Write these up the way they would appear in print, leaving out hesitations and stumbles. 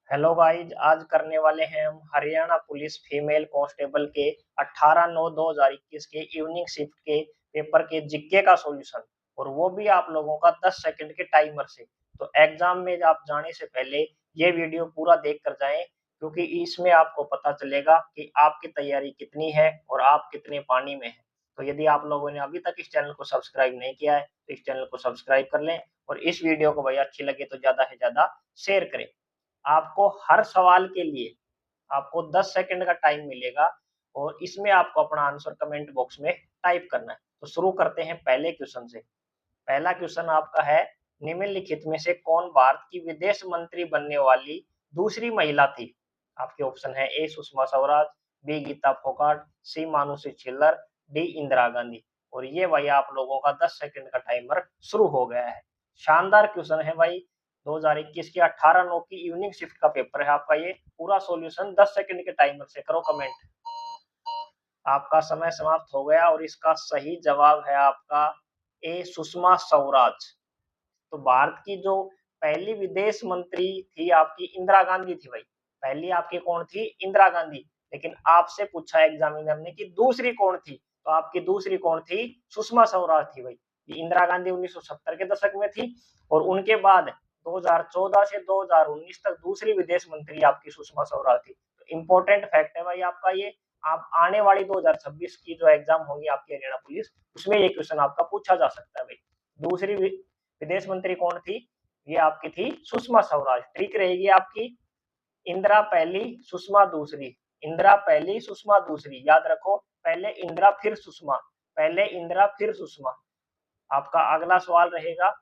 Hello guys, आज करने वाले हैं हम हरियाणा पुलिस फीमेल कांस्टेबल के 18/9/2021 के इवनिंग शिफ्ट के पेपर के जीके का सॉल्यूशन। और वो भी आप लोगों का 10 सेकंड के टाइमर से। तो एग्जाम में आप जाने से पहले ये वीडियो पूरा देख कर जाएं, क्योंकि इसमें आपको पता चलेगा कि आपकी तैयारी कितनी है और आप कितने पानी में हैं। तो यदि आप लोगों ने अभी तक इस चैनल को सब्सक्राइब नहीं किया है तो इस चैनल को सब्सक्राइब कर लें, और इस वीडियो को भाई अच्छी लगे तो ज्यादा से ज्यादा शेयर करें। आपको हर सवाल के लिए आपको 10 सेकंड का टाइम मिलेगा, और इसमें आपको अपना आंसर कमेंट बॉक्स में टाइप करना है। तो शुरू करते हैं पहले क्वेश्चन से। पहला क्वेश्चन आपका है, निम्नलिखित में से कौन भारत की विदेश मंत्री बनने वाली दूसरी महिला थी? आपके ऑप्शन है ए सुषमा स्वराज, बी गीता फोगाट, सी मानुषी छिल्लर, डी इंदिरा गांधी। और ये भाई आप लोगों का 10 सेकंड का टाइमर शुरू हो गया है। शानदार क्वेश्चन है भाई। 2021 की 18/9 की इवनिंग शिफ्ट का पेपर है आपका। ये पूरा सॉल्यूशन 10 सेकंड के टाइमर से करो कमेंट। आपका समय समाप्त हो गया, और इसका सही जवाब है आपका ए सुषमा स्वराज। तो भारत की जो पहली विदेश मंत्री थी आपकी इंदिरा गांधी थी भाई। पहली आपकी कौन थी? इंदिरा गांधी। लेकिन आपसे पूछा एग्जामिनर ने कि दूसरी कौन थी, तो आपकी दूसरी कौन थी? सुषमा स्वराज थी भाई। ये इंदिरा गांधी 1970 के दशक में थी, और उनके बाद 2014 से 2019 तक दूसरी विदेश मंत्री आपकी सुषमा स्वराज थी। तो इंपॉर्टेंट फैक्ट है भाई आपका ये। आप आने वाली 2026 की जो एग्जाम होंगी आपकी हरियाणा पुलिस, उसमें ये क्वेश्चन आपका पूछा जा सकता है भाई। दूसरी विदेश मंत्री कौन थी? ये आपकी थी सुषमा स्वराज। ट्रिक रहेगी आपकी, इंदिरा पहली सुषमा दूसरी। इंदिरा पहली सुषमा दूसरी, याद रखो। पहले इंदिरा फिर सुषमा, पहले इंदिरा फिर सुषमा। आपका अगला सवाल रहेगा,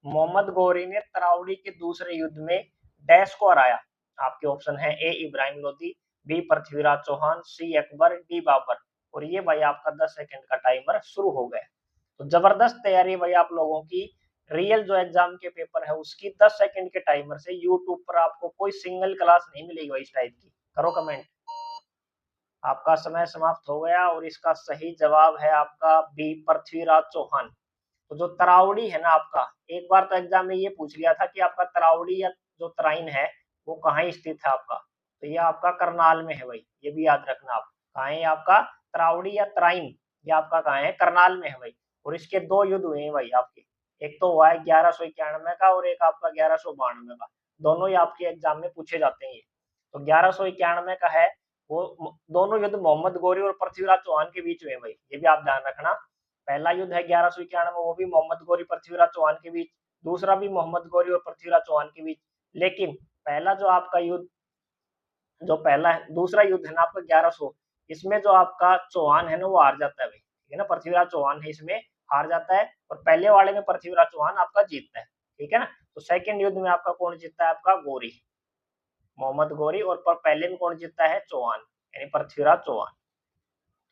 मोहम्मद गौरी ने तरावड़ी के दूसरे युद्ध में डैश को हराया? आपके ऑप्शन है ए इब्राहिम लोदी, बी पृथ्वीराज चौहान, सी अकबर, डी बाबर। और ये भाई आपका 10 सेकंड का टाइमर शुरू हो गया। तो जबरदस्त तैयारी भाई आप लोगों की। रियल जो एग्जाम के पेपर है उसकी 10 सेकंड के टाइमर से यूट्यूब पर आपको कोई सिंगल क्लास नहीं मिलेगी भाई इस टाइप की। करो कमेंट। आपका समय समाप्त हो गया, और इसका सही जवाब है आपका बी पृथ्वीराज चौहान। तो जो तरावड़ी है ना आपका, एक बार तो एग्जाम में ये पूछ लिया था कि आपका तरावड़ी या जो तराइन है वो कहाँ स्थित है आपका। तो ये आपका करनाल में है भाई, ये भी याद रखना आप। कहाँ है आपका? तरावड़ी या तराइन, ये आपका कहाँ है? करनाल में है भाई। और इसके दो युद्ध हुए हैं भाई आपके। एक तो हुआ है 1191 का, और एक आपका 1192 का। दोनों ही आपके एग्जाम में पूछे जाते हैं ये। तो 1191 का है, वो दोनों युद्ध मोहम्मद गौरी और पृथ्वीराज चौहान के बीच हुए भाई, ये भी आप ध्यान रखना। पहला युद्ध है 1191, वो भी मोहम्मद गौरी पृथ्वीराज चौहान के बीच। दूसरा भी मोहम्मद गौरी और पृथ्वीराज चौहान के बीच। लेकिन पहला जो आपका युद्ध, जो पहला है, दूसरा युद्ध है ना आपका 1100, इसमें जो आपका चौहान है ना वो हार जाता है भाई, ठीक है ना। पृथ्वीराज चौहान है इसमें हार जाता है, और पहले वाले में पृथ्वीराज चौहान आपका जीतता है, ठीक है ना। तो सेकंड युद्ध में आपका कौन जीतता है? आपका गौरी, मोहम्मद गौरी। और पहले में कौन जीतता है? चौहान, यानी पृथ्वीराज चौहान।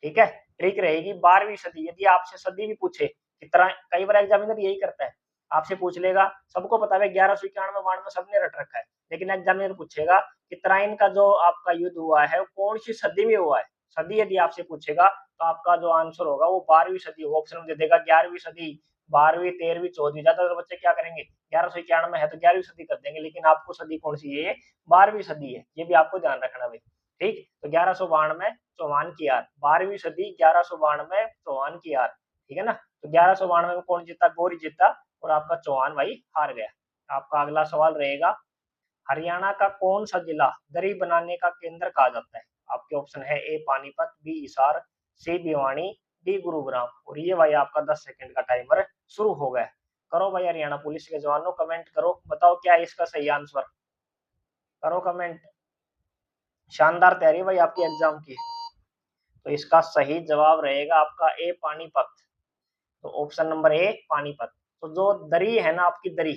ठीक है। ट्रिक रहेगी 12वीं सदी। यदि आपसे सदी भी पूछे, कितना, कई बार एग्जामिनर यही करता है, आपसे पूछ लेगा, सबको पता है 1191 92 सबने रट रखा है, लेकिन एग्जामिनर पूछेगा कि तराइन का जो आपका युद्ध हुआ है वो कौन सी सदी में हुआ है। सदी यदि आपसे पूछेगा तो आपका जो आंसर होगा वो 12वीं सदी होगा। ऑप्शन में दे देगा 11वीं सदी, 12वीं, 13वीं, 14वीं। ज्यादातर बच्चे क्या करेंगे, 1191 है तो 11वीं सदी कर देंगे, लेकिन आपको सदी कौन सी है? 12वीं सदी है, ये भी आपको ध्यान रखना भाई। ठीक, तो 1192 चौहान की हार, 12वीं सदी 1192 चौहान की हार, ठीक है ना। तो 1192 में कौन जीता? गौरी जीता, और आपका चौहान भाई हार गया। आपका अगला सवाल रहेगा, हरियाणा का कौन सा जिला दरी बनाने का केंद्र कहा जाता है? आपके ऑप्शन है ए पानीपत, बी हिसार, सी भिवानी, डी गुरुग्राम। और ये भाई आपका 10 सेकंड का टाइमर शुरू हो गया। करो भाई हरियाणा पुलिस के जवानों, कमेंट करो, बताओ क्या है इसका सही आंसर। करो कमेंट। शानदार तैयारी भाई आपकी एग्जाम की। तो इसका सही जवाब रहेगा आपका ए पानीपत। तो ऑप्शन नंबर ए पानीपत। तो जो दरी है ना आपकी, दरी,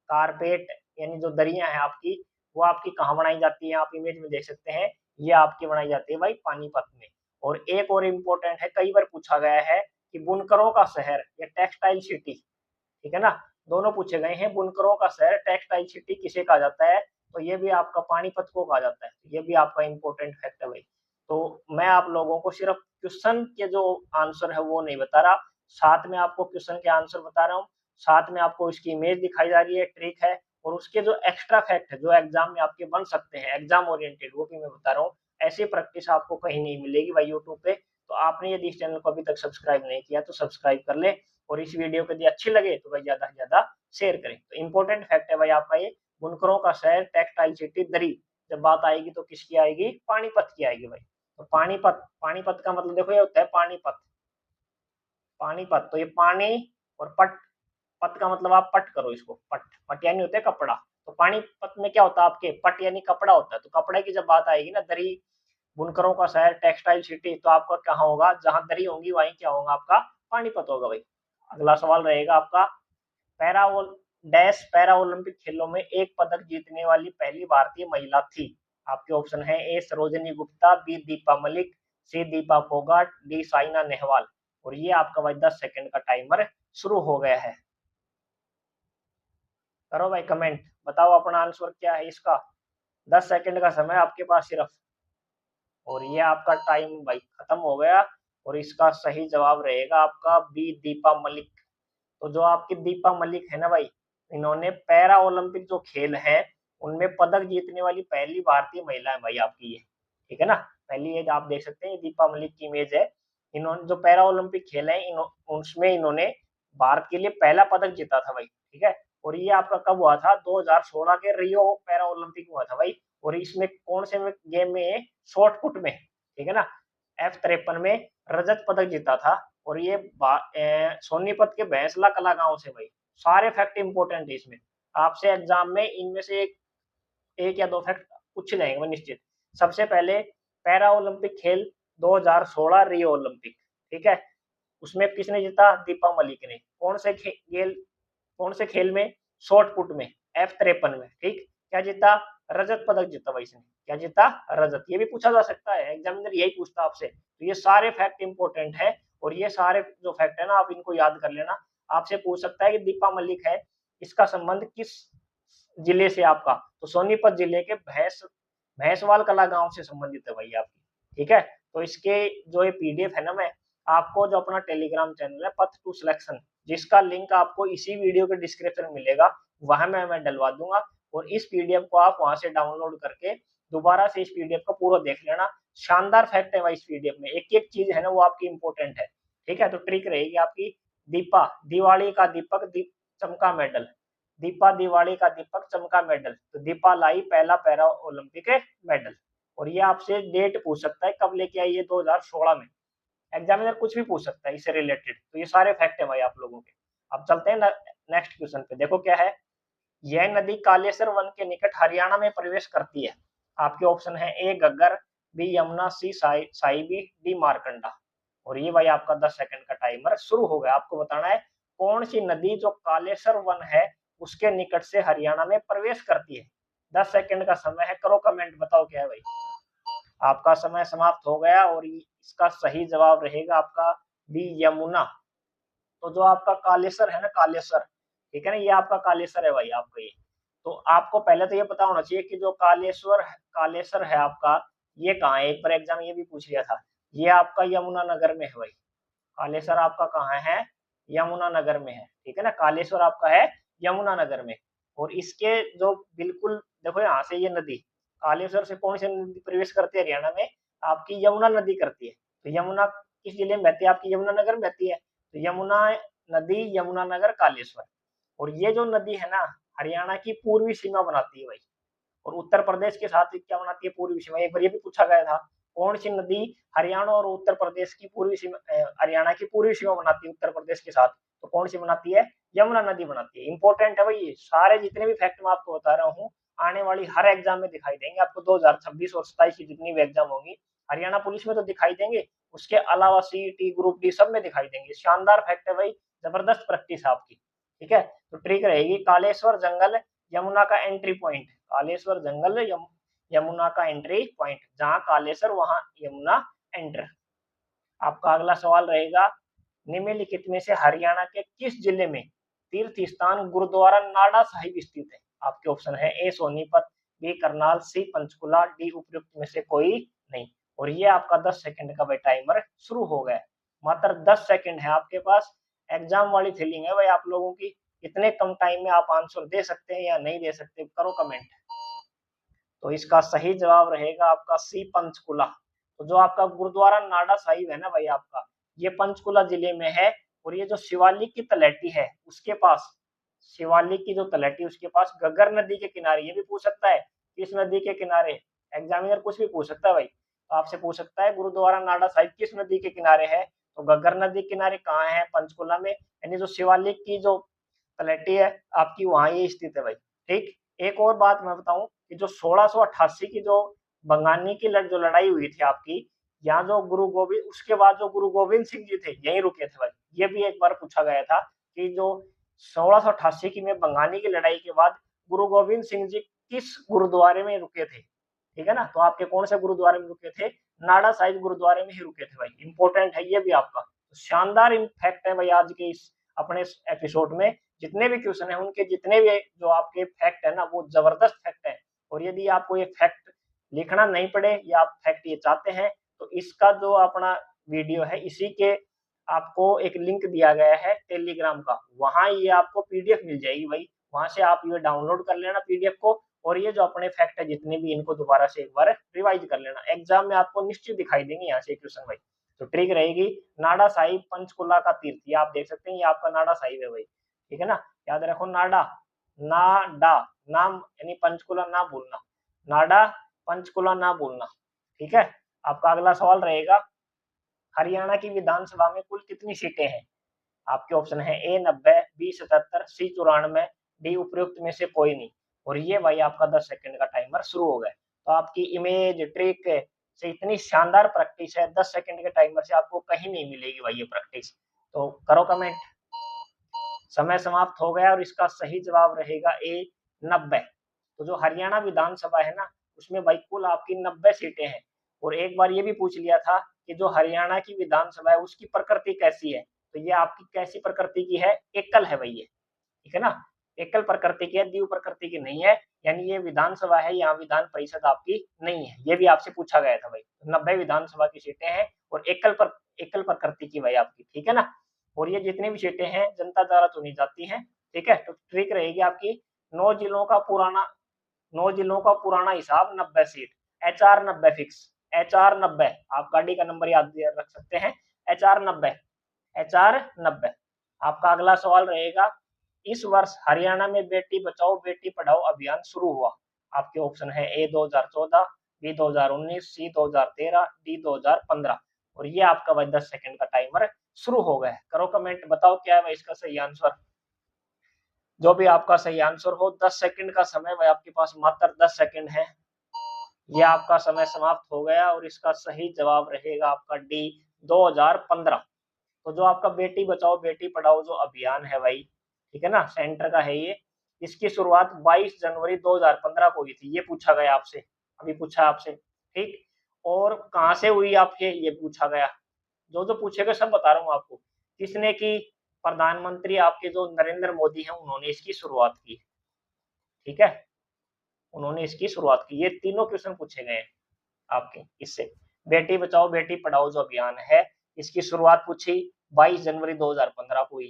कारपेट, यानी जो दरियां है आपकी, वो आपकी कहाँ बनाई जाती है? आप इमेज में देख सकते हैं, ये आपकी बनाई जाती है भाई पानीपत में। और एक और इम्पोर्टेंट है, कई बार पूछा गया है कि बुनकरों का शहर या टेक्सटाइल सिटी, ठीक है ना, दोनों पूछे गए हैं। बुनकरों का शहर, टेक्सटाइल सिटी किसे कहा जाता है? तो ये भी आपका पानीपत को कहा जाता है। ये भी आपका इंपॉर्टेंट फैक्ट है भाई। तो मैं आप लोगों को सिर्फ क्वेश्चन के जो आंसर है वो नहीं बता रहा, साथ में आपको क्वेश्चन के आंसर बता रहा हूँ, साथ में आपको इसकी इमेज दिखाई जा रही है। ट्रिक है, और उसके जो एक्स्ट्रा फैक्ट है जो एग्जाम में आपके बन सकते हैं एग्जाम ओरिएंटेड, वो भी मैं बता रहा हूँ। ऐसी प्रैक्टिस आपको कहीं नहीं मिलेगी भाई यूट्यूब पे। तो आपने यदि इस चैनल को अभी तक सब्सक्राइब नहीं किया तो सब्सक्राइब कर ले, और इस वीडियो को यदि अच्छी लगे तो भाई ज्यादा से ज्यादा शेयर करें। तो इंपॉर्टेंट फैक्ट है भाई आपका ये, बुनकरों का शहर, टेक्सटाइल सिटी, दरी। जब बात आएगी तो किसकी आएगी? पानीपत की आएगी भाई। तो पानीपत, पानीपत का मतलब देखो ये होता है पानीपत, पानीपत तो ये पानी और पट, पत का मतलब आप पट करो इसको, पट, पट यानी होता है कपड़ा। तो पानीपत में क्या होता है आपके? पट यानी कपड़ा होता है। तो कपड़े की जब बात आएगी ना, दरी, बुनकरों का शहर, टेक्सटाइल सिटी, तो आपका कहाँ होगा? जहां दरी होंगी वहीं क्या होगा आपका? पानीपत होगा भाई। अगला सवाल रहेगा आपका, पैरा डैश पैरा ओलंपिक खेलों में एक पदक जीतने वाली पहली भारतीय महिला थी। आपके ऑप्शन है ए सरोजनी गुप्ता, बी दीपा मलिक, सी दीपा फोगाट, डी साइना नेहवाल। और ये आपका भाई 10 सेकंड का टाइमर शुरू हो गया है। करो भाई कमेंट, बताओ अपना आंसर क्या है इसका। 10 सेकंड का समय आपके पास सिर्फ, और ये आपका टाइम भाई खत्म हो गया। और इसका सही जवाब रहेगा आपका बी दीपा मलिक। तो जो आपकी दीपा मलिक है ना भाई, इन्होंने पैरा ओलंपिक जो खेल है उनमें पदक जीतने वाली पहली भारतीय महिला है भाई आपकी ये, ठीक है ना। पहली ये आप देख सकते हैं दीपा मलिक की इमेज है। इन्होंने जो पैरा ओलंपिक खेल है उसमें इन्होंने भारत के लिए पहला पदक जीता था भाई, ठीक है। और ये आपका कब हुआ था? 2016 के रियो पैरा ओलंपिक हुआ था भाई। और इसमें कौन से गेम में? शॉर्ट पुट में, ठीक है ना। F53 में रजत पदक जीता था। और ये सोनीपत के भैंसला कला गांव से भाई। सारे फैक्ट इंपोर्टेंट है इसमें, आपसे एग्जाम में इनमें से एक या दो फैक्ट पूछ जाएंगे निश्चित। सबसे पहले पैरा ओलंपिक खेल 2016 रियो ओलंपिक, ठीक है, उसमें किसने जीता? दीपा मलिक ने। कौन से खेल में? शॉर्ट पुट में, F53 में, ठीक। क्या जीता? रजत पदक जीता भाई इसने। क्या जीता? रजत। ये भी पूछा जा सकता है, एग्जामिनर यही पूछता आपसे। तो ये सारे फैक्ट इंपोर्टेंट है, और ये सारे जो फैक्ट है ना आप इनको याद कर लेना। आपसे पूछ सकता है कि दीपा मलिक है, इसका संबंध किस जिले से आपका? तो सोनीपत जिले के भैंसवाल कला गांव से संबंधित है भाई आपकी, ठीक है। तो इसके जो ये पीडीएफ है ना, मैं आपको जो अपना टेलीग्राम चैनल है पथ टू सिलेक्शन, जिसका लिंक आपको इसी वीडियो के डिस्क्रिप्शन में मिलेगा, वहां मैं डलवा दूंगा। और इस पीडीएफ को आप वहां से डाउनलोड करके दोबारा से इस पीडीएफ को पूरा देख लेना। शानदार फैक्ट है भाई इस पीडीएफ में, एक एक चीज है ना वो आपकी इंपॉर्टेंट है, ठीक है। तो ट्रिक रहेगी आपकी, दीपा दिवाली का दीपक चमका मेडल, दीपा दिवाली का दीपक चमका मेडल। तो दीपा लाई पहला पैरा ओलंपिक मेडल। और ये आपसे डेट पूछ सकता है कब लेके आई है, 2016 में। एग्जामिनर कुछ भी पूछ सकता है इससे रिलेटेड। तो ये सारे फैक्ट है भाई आप लोगों के। अब चलते हैं नेक्स्ट क्वेश्चन पे। देखो क्या है, यह नदी कालेसर वन के निकट हरियाणा में प्रवेश करती है। आपके ऑप्शन है ए गग्गर, बी यमुना, सी साइबी, डी मारकंडा। और ये भाई आपका 10 सेकंड का टाइमर शुरू हो गया। आपको बताना है कौन सी नदी जो कालेसर वन है उसके निकट से हरियाणा में प्रवेश करती है। 10 सेकंड का समय है, करो कमेंट, बताओ क्या है भाई। आपका समय समाप्त हो गया, और इसका सही जवाब रहेगा आपका बी यमुना। तो जो आपका कालेसर है ना, कालेसर, ठीक है ना, ये आपका कालेसर है भाई आपका ये। तो आपको पहले तो ये पता होना चाहिए कि जो कालेसर है आपका, ये कहाँ है। एक बार एग्जाम ये भी पूछ लिया था, ये आपका यमुनानगर में है भाई। कालेसर आपका कहाँ है? यमुनानगर में है, ठीक है ना। कालेश्वर आपका है यमुनानगर में। और इसके जो बिल्कुल देखो यहाँ से ये नदी कालेश्वर से कौन सी नदी प्रवेश करती है हरियाणा में? आपकी यमुना नदी करती है। तो यमुना किस जिले में बहती है? आपकी यमुनानगर में बहती है। तो यमुना नदी, यमुनानगर, कालेश्वर। और ये जो नदी है ना, हरियाणा की पूर्वी सीमा बनाती है भाई। और उत्तर प्रदेश के साथ क्या बनाती है? पूर्वी सीमा। एक बार ये भी पूछा गया था, कौन सी नदी हरियाणा और उत्तर प्रदेश की पूर्वी सीमा, हरियाणा की पूर्वी सीमा बनाती है उत्तर प्रदेश के साथ? तो कौन सी बनाती है? यमुना नदी बनाती है। इंपॉर्टेंट है भाई ये सारे जितने भी फैक्ट मैं आपको बता रहा हूँ, आने वाली हर एग्जाम में दिखाई देंगे आपको। 2026 और 27 की जितनी भी एग्जाम होंगी, हरियाणा पुलिस में तो दिखाई देंगे, उसके अलावा सीईटी, ग्रुप डी सब में दिखाई देंगे। शानदार फैक्ट है भाई, जबरदस्त प्रैक्टिस है आपकी, ठीक है। तो ट्रिक रहेगी कालेश्वर जंगल यमुना का एंट्री पॉइंट, कालेश्वर जंगल यमुना का एंट्री पॉइंट, जहां कालेश्वर वहां यमुना एंटर। आपका अगला सवाल रहेगा, निम्नलिखित में से हरियाणा के किस जिले में तीर्थ स्थान गुरुद्वारा नाडा साहिब स्थित है? आपके ऑप्शन है ए सोनीपत, बी करनाल, सी पंचकुला, डी उपयुक्त में से कोई नहीं। और ये आपका 10 सेकंड का भाई टाइमर शुरू हो गया। मात्र 10 सेकंड है आपके पास। एग्जाम वाली फीलिंग है भाई आप लोगों की। इतने कम टाइम में आप आंसर दे सकते हैं या नहीं दे सकते, करो कमेंट। तो इसका सही जवाब रहेगा आपका सी, पंचकुला। तो जो आपका गुरुद्वारा नाडा साहिब है ना भाई आपका, ये पंचकुला जिले में है। और ये जो शिवालिक की तलहटी है उसके पास, शिवालिक की जो तलहटी उसके पास गगर नदी के किनारे, ये भी पूछ सकता है किस नदी के किनारे, एग्जामिनर कुछ भी पूछ सकता है भाई। तो आपसे पूछ सकता है गुरुद्वारा नाडा साहिब किस नदी के किनारे है, तो गगर नदी किनारे कहाँ है, पंचकुला में। यानी जो शिवालिक की जो तलहटी है आपकी वहां ये स्थित है भाई। ठीक, एक और बात मैं बताऊं कि जो 1688 की जो बंगानी की जो लड़ाई हुई थी आपकी, यहाँ जो गुरु गोविंद, उसके बाद जो गुरु गोविंद सिंह जी थे यहीं रुके थे भाई। ये भी एक बार पूछा गया था कि जो 1688 की में बंगानी की लड़ाई के बाद गुरु गोविंद सिंह जी किस गुरुद्वारे में रुके थे, ठीक है ना। तो आपके कौन से गुरुद्वारे में रुके थे, नाडा साहिब गुरुद्वारे में ही रुके थे भाई। इंपॉर्टेंट है ये भी आपका। तो शानदार इम्पैक्ट है भाई आज के इस अपने एपिसोड में। जितने भी क्वेश्चन है उनके जितने भी जो आपके फैक्ट है ना वो जबरदस्त फैक्ट है। और यदि आपको ये फैक्ट लिखना नहीं पड़े या आप फैक्ट ये चाहते हैं तो इसका जो अपना वीडियो है इसी के आपको एक लिंक दिया गया है टेलीग्राम का, वहां ये आपको पीडीएफ मिल जाएगी भाई। वहां से आप ये डाउनलोड कर लेना पीडीएफ को, और ये जो अपने फैक्ट है जितने भी इनको दोबारा से एक बार रिवाइज कर लेना। एग्जाम में आपको निश्चित दिखाई देंगे यहाँ से क्वेश्चन भाई। तो ट्रिक रहेगी नाडा साहिब पंचकुला का तीर्थ, ये आप देख सकते हैं ये आपका नाडा साहिब है भाई, ठीक है ना। याद रखो नाडा, नाडा नाम यानी पंचकुला ना भूलना, नाडा पंचकुला ना भूलना, ठीक है। आपका अगला सवाल रहेगा हरियाणा की विधानसभा में कुल कितनी सीटें हैं। आपके ऑप्शन है ए 90, बी 77, सी 94, डी उपयुक्त में से कोई नहीं। और ये भाई आपका 10 सेकंड का टाइमर शुरू हो गया। तो आपकी इमेज ट्रिक से इतनी शानदार प्रैक्टिस है, 10 सेकंड के टाइमर से आपको कहीं नहीं मिलेगी भाई ये प्रैक्टिस। तो करो कमेंट। समय समाप्त हो गया और इसका सही जवाब रहेगा ए 90। तो जो हरियाणा विधानसभा है ना उसमें भाई कुल आपकी 90 सीटें हैं। और एक बार ये भी पूछ लिया था कि जो हरियाणा की विधानसभा है उसकी प्रकृति कैसी है, तो ये आपकी कैसी प्रकृति की है, एकल है भाई ये, ठीक है ना। एकल प्रकृति की है, द्विव प्रकृति की नहीं है। यानी ये विधानसभा है, यहाँ विधान परिषद आपकी नहीं है। ये भी आपसे पूछा गया था भाई। 90 विधानसभा की सीटें हैं और एकल प्रकृति की भाई आपकी, ठीक है ना। और ये जितनी भी सीटें हैं जनता द्वारा चुनी जाती हैं, ठीक है। तो ट्रिक रहेगी आपकी 9 जिलों का पुराना, 9 जिलों का पुराना हिसाब 90 सीट, HR 90 फिक्स, HR 90 आप गाड़ी का नंबर याद रख सकते हैं, HR 90, HR 90। आपका अगला सवाल रहेगा इस वर्ष हरियाणा में बेटी बचाओ बेटी पढ़ाओ अभियान शुरू हुआ। आपके ऑप्शन है ए 2014, बी 2019, सी 2013, डी 2015। और ये आपका भाई 10 सेकंड का टाइमर शुरू हो गया है। करो कमेंट, बताओ क्या है भाई इसका सही आंसर। जो भी आपका सही आंसर हो, 10 सेकंड का समय भाई आपके पास मात्र 10 सेकंड है। ये आपका समय समाप्त हो गया और इसका सही जवाब रहेगा आपका डी 2015। तो जो आपका बेटी बचाओ बेटी पढ़ाओ जो अभियान है भाई, ठीक है ना, सेंटर का है ये। इसकी शुरुआत 22 जनवरी 2015 को हुई थी, ये पूछा गया आपसे, अभी पूछा आपसे, ठीक। और कहाँ से हुई आपके ये पूछा गया, जो जो पूछेगा सब बता रहा हूँ आपको। किसने की, प्रधानमंत्री आपके जो नरेंद्र मोदी हैं उन्होंने इसकी शुरुआत की, ठीक है, उन्होंने इसकी शुरुआत की। ये तीनों क्वेश्चन पूछे गए हैं आपके इससे। बेटी बचाओ बेटी पढ़ाओ जो अभियान है इसकी शुरुआत पूछी 22 जनवरी 2015 को हुई।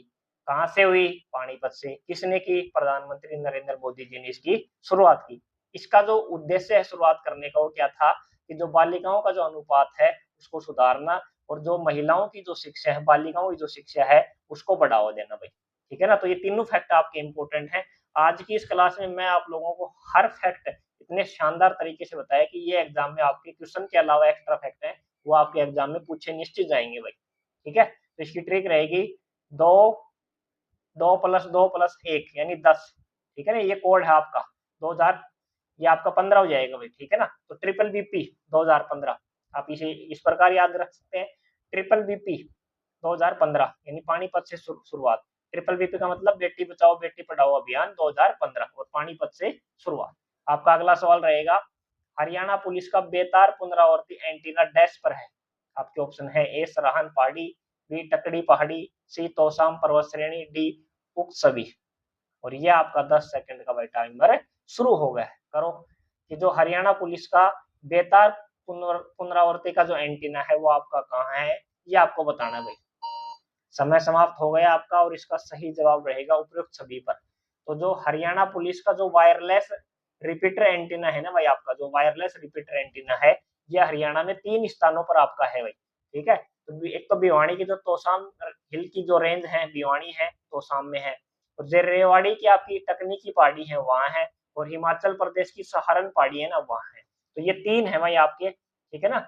कहां से हुई, पानीपत से। किसने की, प्रधानमंत्री नरेंद्र मोदी जी ने इसकी शुरुआत की। इसका जो उद्देश्य है शुरुआत करने का वो क्या था कि जो बालिकाओं का जो अनुपात है उसको सुधारना और जो महिलाओं की जो शिक्षा है, बालिकाओं की जो शिक्षा है उसको बढ़ावा देना भाई, ठीक है ना। तो ये तीनों फैक्ट आपके इंपॉर्टेंट हैं। आज की इस क्लास में मैं आप लोगों को हर फैक्ट इतने शानदार तरीके से बताया कि ये एग्जाम में आपके क्वेश्चन के अलावा एक्स्ट्रा फैक्ट है वो आपके एग्जाम में पूछे निश्चित जाएंगे भाई, ठीक है। तो इसकी ट्रिक रहेगी 2 2 + 2 + 1 यानी 10, ठीक है ना। ये कोड है आपका 2000, ये आपका 15 हो जाएगा भाई, ठीक है ना। तो ट्रिपल बीपी 2015 आप इसे इस प्रकार याद रख सकते हैं, ट्रिपल बीपी 2015 यानी पानीपत से शुरुआत। ट्रिपल बीपी का मतलब बेटी बचाओ बेटी पढ़ाओ अभियान 2015 और पानीपत से शुरुआत। आपका अगला सवाल रहेगा हरियाणा पुलिस का बेतार पुनरावर्ती एंटीना डैश पर है। आपके ऑप्शन है ए सराहन पहाड़ी, बी टकड़ी पहाड़ी, सी तोसाम पर्वत श्रेणी, डी उक्त सभी। और ये आपका 10 सेकंड का भाई टाइमर शुरू हो गया है। करो कि जो हरियाणा पुलिस का बेतार पुनरावर्ती का जो एंटीना है वो आपका कहाँ है, ये आपको बताना है भाई। समय समाप्त हो गया आपका और इसका सही जवाब रहेगा उपयुक्त सभी पर। तो जो हरियाणा पुलिस का जो वायरलेस रिपीटर एंटीना है ना भाई, आपका जो वायरलेस रिपीटर एंटीना है, ये हरियाणा में 3 स्थानों पर आपका है भाई, ठीक है। तो एक तो भिवानी की जो तोशाम हिल की जो रेंज है, भिवानी है, तोशाम में है, और जो रेवाड़ी की आपकी तकनीकी पहाड़ी है वहां है, और हिमाचल प्रदेश की सहारन पहाड़ी है ना वहां है। तो ये 3 है भाई आपके, ठीक है ना।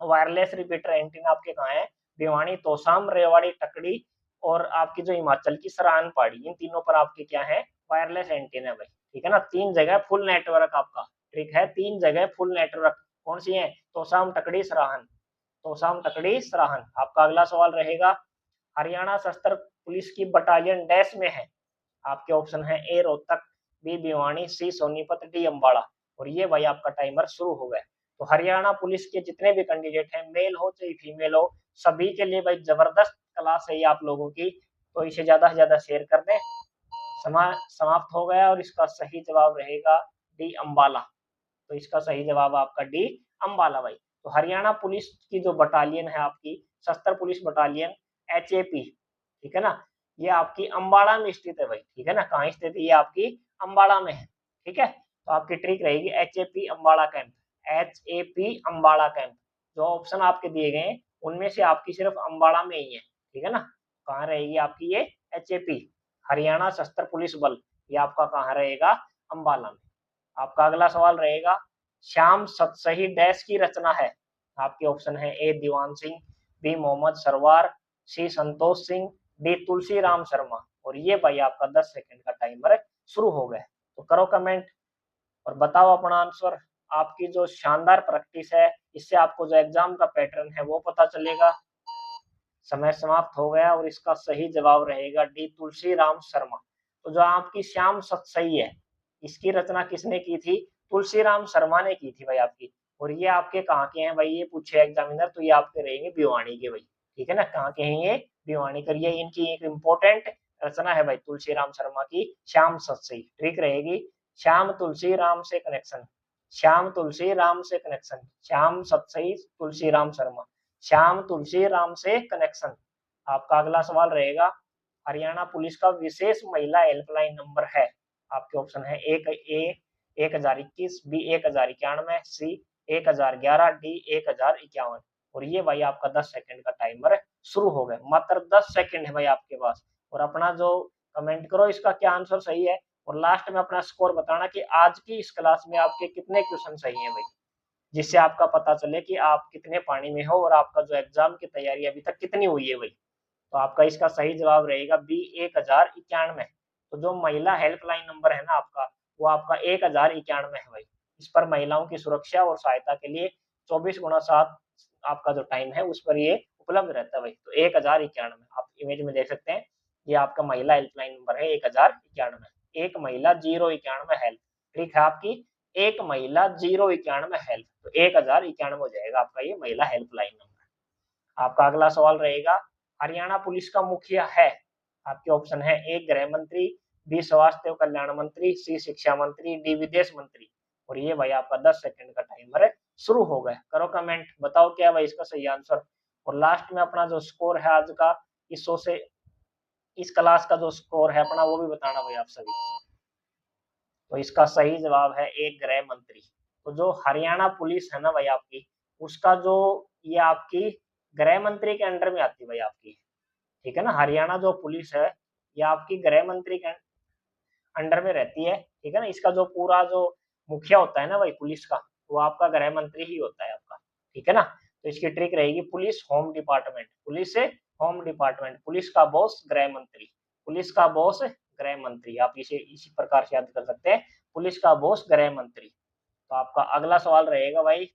वायरलेस रिपीटर एंटीना आपके कहाँ है, भिवानी, तोशाम, रेवाड़ी, टकड़ी और आपकी जो हिमाचल की सराहन पहाड़ी, इन तीनों पर आपके क्या है, वायरलेस एंटीना भाई, ठीक है ना। 3 जगह फुल नेटवर्क आपका, ठीक है, 3 जगह फुल नेटवर्क कौन सी है, तोशाम, टकड़ी, सराहन, तोशाम, टकड़ी, सराहन। आपका अगला सवाल रहेगा, हरियाणा सशस्त्र पुलिस की बटालियन डैश में है। आपके ऑप्शन है ए रोहतक, बी भिवानी, सी सोनीपत, डी अम्बाड़ा। और ये भाई आपका टाइमर शुरू हो गया। तो हरियाणा पुलिस के जितने भी कैंडिडेट हैं, मेल हो चाहे फीमेल हो, सभी के लिए भाई जबरदस्त क्लास है ये आप लोगों की, तो इसे ज्यादा से ज्यादा शेयर कर दें। समाप्त हो गया और इसका सही जवाब रहेगा डी अम्बाला। तो इसका सही जवाब आपका डी अम्बाला भाई। तो हरियाणा पुलिस की जो बटालियन है आपकी, सशस्त्र पुलिस बटालियन HAP, ठीक है ना, ये आपकी अम्बाड़ा में स्थित है भाई, ठीक है ना। कहाँ स्थित है, ये आपकी अम्बाड़ा में है, ठीक है। तो आपकी ट्रिक रहेगी HAP Ambala camp, HAP Ambala camp. जो ऑप्शन आपके दिए गए हैं उनमें से आपकी सिर्फ अम्बाड़ा में ही है, ठीक है ना। कहाँ रहेगी आपकी ये HAP, हरियाणा सशस्त्र पुलिस बल, ये आपका कहाँ रहेगा, अम्बाला में। आपका अगला सवाल रहेगा, श्याम सतसही डैश की रचना है। आपके ऑप्शन है ए दीवान सिंह, बी मोहम्मद सरवार, सी संतोष सिंह, डी तुलसी राम शर्मा। और ये भाई आपका 10 सेकंड का टाइमर शुरू हो गया। तो करो कमेंट और बताओ अपना आंसर। आपकी जो शानदार प्रैक्टिस है, इससे आपको जो एग्जाम का पैटर्न है वो पता चलेगा। समय समाप्त हो गया और इसका सही जवाब रहेगा डी तुलसी राम शर्मा। तो जो आपकी श्याम सतसई है, इसकी रचना किसने की थी, तुलसी राम शर्मा ने की थी भाई आपकी। और ये आपके कहाँ के हैं भाई, ये पूछे एग्जामिनर, तो ये आपके रहेंगे भिवानी के भाई, ठीक है ना। कहाँ के हैं ये, भिवानी करिए। इनकी एक इम्पोर्टेंट रचना है भाई तुलसी राम शर्मा की, श्याम सतसई। ट्रिक रहेगी, श्याम तुलसी राम से कनेक्शन, श्याम तुलसी राम से कनेक्शन, श्याम सतसई तुलसी राम शर्मा, श्याम तुलसी राम से कनेक्शन। आपका अगला सवाल रहेगा, हरियाणा पुलिस का विशेष महिला हेल्पलाइन नंबर है। आपके ऑप्शन है एक ए 1021, बी 1091, सी 1011, डी 1051। और ये भाई आपका 10 सेकंड का टाइमर शुरू हो गया। मात्र 10 सेकंड है भाई आपके पास। और अपना जो कमेंट करो इसका क्या आंसर सही है, और लास्ट में अपना स्कोर बताना कि आज की इस क्लास में आपके कितने क्वेश्चन सही है भाई, जिससे आपका पता चले कि आप कितने पानी में हो और आपका जो एग्जाम की तैयारी अभी तक कितनी हुई है भाई। तो आपका इसका सही जवाब रहेगा बी 1091। तो जो महिला हेल्पलाइन नंबर है ना आपका, वो आपका 1091 है भाई। इस पर महिलाओं की सुरक्षा और सहायता के लिए 24x7 आपका जो टाइम है उस पर ये उपलब्ध रहता है भाई। तो 1091 आप इमेज में देख सकते हैं, ये आपका महिला हेल्पलाइन नंबर है 1091, एक महिला 091 हेल्प। ठीक है आपकी, एक महिला 091 हेल्प, तो 1091 हो जाएगा आपका ये महिला हेल्पलाइन नंबर। आपका अगला सवाल रहेगा, हरियाणा पुलिस का मुखिया है। आपके ऑप्शन है ए गृह मंत्री, बी स्वास्थ्य कल्याण मंत्री, सी शिक्षा मंत्री, डी विदेश मंत्री। और ये भाई आपका 10 सेकंड का टाइमर शुरू हो गया। करो कमेंट, बताओ क्या भाई इसका सही आंसर। और लास्ट में अपना जो स्कोर है आज का, इस शो से इस क्लास का जो स्कोर है अपना, वो भी बताना भाई आप सभी। तो इसका सही जवाब है एक गृह मंत्री। तो जो हरियाणा पुलिस है ना भाई आपकी, उसका जो ये आपकी गृह मंत्री के अंडर में आती है भाई आपकी, ठीक है ना। हरियाणा जो पुलिस है ये आपकी गृह मंत्री के अंडर में रहती है, ठीक है ना। इसका जो पूरा जो मुखिया होता है ना भाई पुलिस का, वो आपका गृह मंत्री ही होता है आपका, ठीक है ना। तो इसकी ट्रिक रहेगी, पुलिस होम डिपार्टमेंट, पुलिस से होम डिपार्टमेंट, पुलिस का बॉस गृह मंत्री, पुलिस का बॉस गृह मंत्री। आप इसे इसी प्रकार से याद कर सकते हैं, पुलिस का बॉस गृह मंत्री। तो आपका अगला सवाल रहेगा भाई,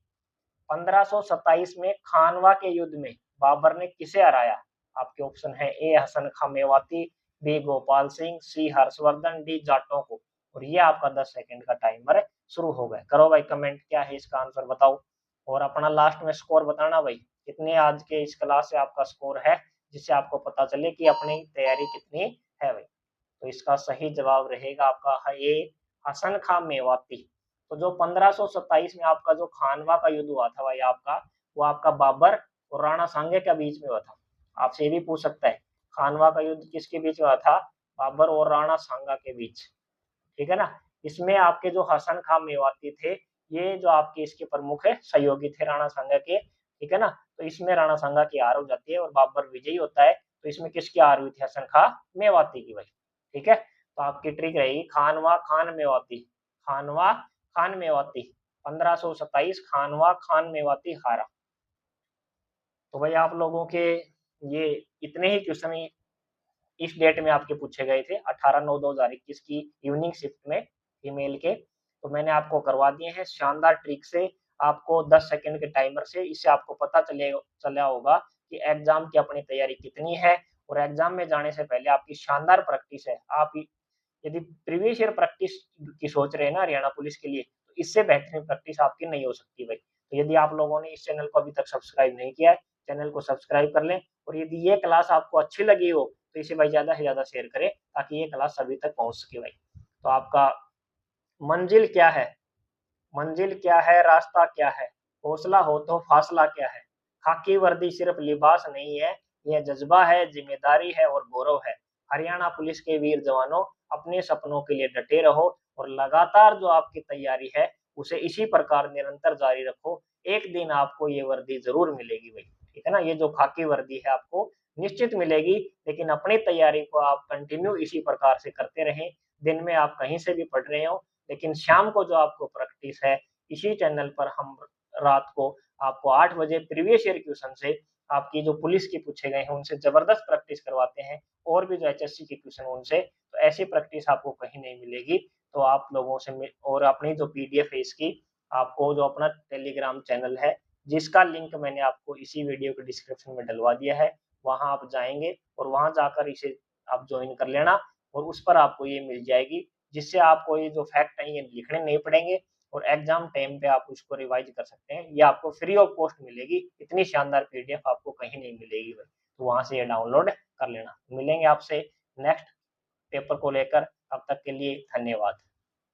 1527 में खानवा के युद्ध में बाबर ने किसे हराया। आपके ऑप्शन है ए हसन खां मेवाती, बी गोपाल सिंह, सी हर्षवर्धन, डी जाटों को। और ये आपका 10 सेकंड का टाइमर शुरू हो गया। करो भाई कमेंट, क्या है इसका आंसर बताओ। और अपना लास्ट में स्कोर बताना भाई, कितने आज के इस क्लास से आपका स्कोर है, जिससे आपको पता चले कि अपनी तैयारी कितनी है भाई। तो इसका सही जवाब रहेगा आपका ये हसन खां मेवाती। तो जो 1527 में आपका जो खानवा का युद्ध हुआ था भाई आपका, वो आपका बाबर और राणा सांगे के बीच में हुआ था। आपसे ये भी पूछ सकता है खानवा का युद्ध किसके बीच हुआ था? बाबर और राणा सांगा के बीच, ठीक है ना। इसमें आपके जो हसन खां मेवाती थे, ये जो आपके इसके प्रमुख है सहयोगी थे राणा सांगा के, ठीक है ना। तो इसमें राणा सांगा की हार हो जाती है और बाबर विजयी होता है। तो इसमें किसकी हार हुई थी? हसन खां मेवाती की भाई, ठीक है। तो आपकी ट्रिक रहेगी खानवा खान मेवाती, खानवा खान मेवाती, 1527 खानवा खान मेवाती हारा। तो भाई आप लोगों के ये इतने ही क्वेश्चन इस डेट में आपके पूछे गए थे 18/9/2021 की इवनिंग शिफ्ट में फीमेल के। तो मैंने आपको करवा दिए हैं शानदार ट्रिक से, आपको 10 सेकंड के टाइमर से। इससे आपको पता चला होगा कि एग्जाम की अपनी तैयारी कितनी है, और एग्जाम में जाने से पहले आपकी शानदार प्रैक्टिस है। आप यदि प्रीवियस ईयर प्रैक्टिस की सोच रहे हैं ना हरियाणा पुलिस के लिए, तो इससे बेहतरीन प्रैक्टिस आपकी नहीं हो सकती भाई। तो यदि आप लोगों ने इस चैनल को अभी तक सब्सक्राइब नहीं किया है, चैनल को सब्सक्राइब कर लें। और यदि ये क्लास आपको अच्छी लगी हो तो इसे भाई ज्यादा से ज्यादा शेयर करें, ताकि ये क्लास सभी तक पहुंच सके भाई। तो आपका मंजिल क्या है? मंजिल क्या है? रास्ता क्या है? हौसला हो तो फासला क्या है? खाकी वर्दी सिर्फ लिबास नहीं है, यह जज्बा है, जिम्मेदारी है और गौरव है। हरियाणा पुलिस के वीर जवानों, अपने सपनों के लिए डटे रहो और लगातार जो आपकी तैयारी है उसे इसी प्रकार निरंतर जारी रखो। एक दिन आपको ये वर्दी जरूर मिलेगी भाई, ठीक है ना। ये जो खाकी वर्दी है आपको निश्चित मिलेगी, लेकिन अपनी तैयारी को आप कंटिन्यू इसी प्रकार से करते रहें। दिन में आप कहीं से भी पढ़ रहे हो, लेकिन शाम को जो आपको प्रैक्टिस है इसी चैनल पर हम रात को आपको 8 बजे प्रीवियस ईयर क्वेश्चन से आपकी जो पुलिस के पूछे गए हैं उनसे जबरदस्त प्रैक्टिस करवाते हैं, और भी जो एचएससी के क्वेश्चन उनसे। तो ऐसी प्रैक्टिस आपको कहीं नहीं मिलेगी। तो आप लोगों से और अपनी जो पीडीएफ है इसकी, आपको जो अपना टेलीग्राम चैनल है जिसका लिंक मैंने आपको इसी वीडियो के डिस्क्रिप्शन में डलवा दिया है, वहां आप जाएंगे और वहां जाकर इसे आप ज्वाइन कर लेना, और उस पर आपको ये मिल जाएगी, जिससे आपको ये जो फैक्ट है ये लिखने नहीं पड़ेंगे, और एग्जाम टाइम पे आप उसको रिवाइज कर सकते हैं। ये आपको फ्री ऑफ कॉस्ट मिलेगी, इतनी शानदार पीडीएफ आपको कहीं नहीं मिलेगी भाई। तो वहां से ये डाउनलोड कर लेना। मिलेंगे आपसे नेक्स्ट पेपर को लेकर, तब तक के लिए धन्यवाद।